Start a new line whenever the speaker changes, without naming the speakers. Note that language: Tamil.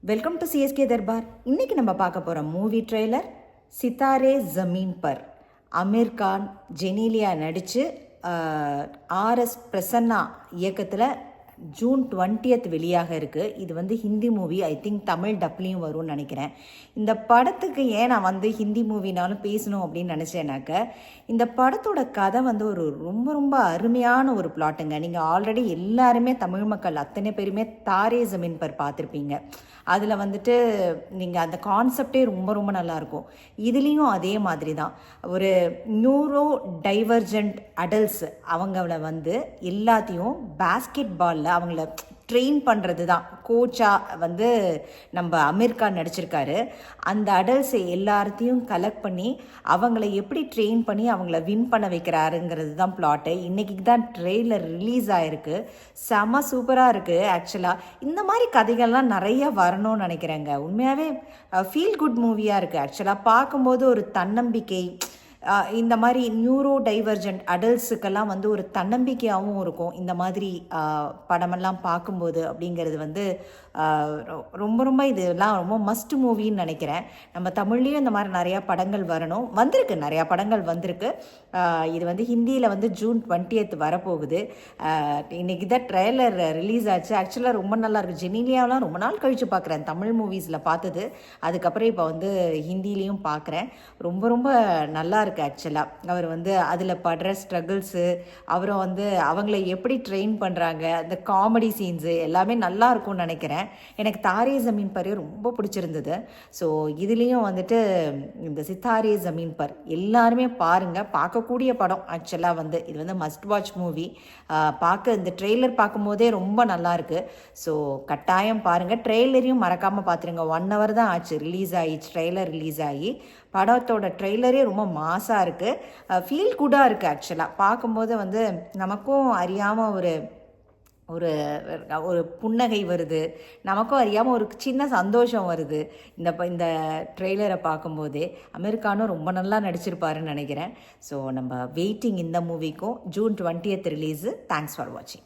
Welcome to CSK Darbar. இன்னைக்கு நம்ம பார்க்க போகிற மூவி ட்ரெய்லர் சித்தாரே ஜமீன் பர். அமீர் கான், ஜெனீலியா நடித்து ஆர்எஸ் பிரசன்னா இயக்கத்தில் ஜூன் 20 வெளியாக இருக்குது. இது Hindi movie. I think Tamil டப்லையும் வரும்னு நினைக்கிறேன். இந்த படத்துக்கு ஏன் நான் ஹிந்தி மூவினாலும் பேசணும் அப்படின்னு நினச்சேனாக்க, இந்த படத்தோட கதை ஒரு ரொம்ப ரொம்ப அருமையான ஒரு பிளாட்டுங்க. நீங்கள் ஆல்ரெடி எல்லாருமே தமிழ் மக்கள் அத்தனை பேருமே தாரே ஜமீன் பர் பார்த்துருப்பீங்க. அதில் நீங்கள் அந்த கான்செப்டே ரொம்ப ரொம்ப நல்லாயிருக்கும். இதுலேயும் அதே மாதிரி தான். ஒரு நியூரோ டைவர்ஜென்ட் அடல்ட்ஸ் அவங்கள எல்லாத்தையும் பேஸ்கெட் பாலில் அவங்கள ட்ரெயின் பண்ணுறது தான் கோச்சாக நம்ம அமீர் கான் நடிச்சிருக்காரு. அந்த அடல்ட்ஸை எல்லாத்தையும் கலெக்ட் பண்ணி அவங்கள எப்படி ட்ரெயின் பண்ணி அவங்கள வின் பண்ண வைக்கிறாருங்கிறது தான் பிளாட்டு. இன்றைக்கி தான் ட்ரெய்லர் ரிலீஸ் ஆகிருக்கு. செம சூப்பராக இருக்குது. ஆக்சுவலாக இந்த மாதிரி கதைகள்லாம் நிறைய வரணும்னு நினைக்கிறேங்க. உண்மையாகவே ஃபீல் குட் மூவியாக இருக்குது. ஆக்சுவலாக பார்க்கும்போது ஒரு தன்னம்பிக்கை, இந்த மாதிரி நியூரோ டைவர்ஜென்ட் அடல்ட்ஸுக்கெல்லாம் ஒரு தன்னம்பிக்கையாகவும் இருக்கும் இந்த மாதிரி படமெல்லாம் பார்க்கும்போது. அப்படிங்கிறது ரொம்ப ரொம்ப இதெல்லாம் ரொம்ப மஸ்ட் மூவின்னு நினைக்கிறேன். நம்ம தமிழ்லேயும் இந்த மாதிரி நிறையா படங்கள் வரணும். நிறையா படங்கள் வந்திருக்கு. இது ஹிந்தியில் ஜூன் 20 வரப்போகுது. இன்றைக்கி தான் ட்ரெய்லர் ரிலீஸ் ஆச்சு. ஆக்சுவலாக ரொம்ப நல்லாயிருக்கு. ஜெனீலியாவெலாம் ரொம்ப நாள் கழித்து பார்க்குறேன். தமிழ் மூவிஸில் பார்த்தது, அதுக்கப்புறம் இப்போ ஹிந்திலையும் பார்க்குறேன். ரொம்ப ரொம்ப நல்லா இருக்குது. ஆக்சுவலாக அவர் அதில் படுற ஸ்ட்ரகிள்ஸு, அவரை அவங்கள எப்படி ட்ரெயின் பண்ணுறாங்க, அந்த காமெடி சீன்ஸு எல்லாமே நல்லா இருக்கும்னு நினைக்கிறேன். எனக்கு தாரே ஜமீன் பர் ரொம்ப பிடிச்சிருந்தது. ஸோ இதுலேயும் இந்த சித்தாரே ஜமீன் பர் எல்லாருமே பாருங்கள். பார்க்கக்கூடிய படம். ஆக்சுவலாக இது மஸ்ட் வாட்ச் மூவி. இந்த ட்ரெய்லர் பார்க்கும்போதே ரொம்ப நல்லாயிருக்கு. ஸோ கட்டாயம் பாருங்கள். ட்ரெய்லரையும் மறக்காமல் பார்த்துருங்க. 1 hour தான் ஆச்சு ரிலீஸ் ஆகி, ட்ரெய்லர் ரிலீஸ் ஆகி. படத்தோட ட்ரெய்லரே ரொம்ப மாசாக இருக்குது. ஃபீல் குட்டாக இருக்குது. ஆக்சுவலாக பார்க்கும்போது நமக்கும் அறியாமல் ஒரு ஒரு ஒரு புன்னகை வருது. நமக்கும் அறியாமல் ஒரு சின்ன சந்தோஷம் வருது இந்த ட்ரெய்லரை பார்க்கும்போதே. அமீர் கானும் ரொம்ப நல்லா நடிச்சிருப்பாருன்னு நினைக்கிறேன். ஸோ நம்ம வெயிட்டிங் இந்த மூவிக்கும். June 20 release. தேங்க்ஸ் ஃபார் வாட்சிங்.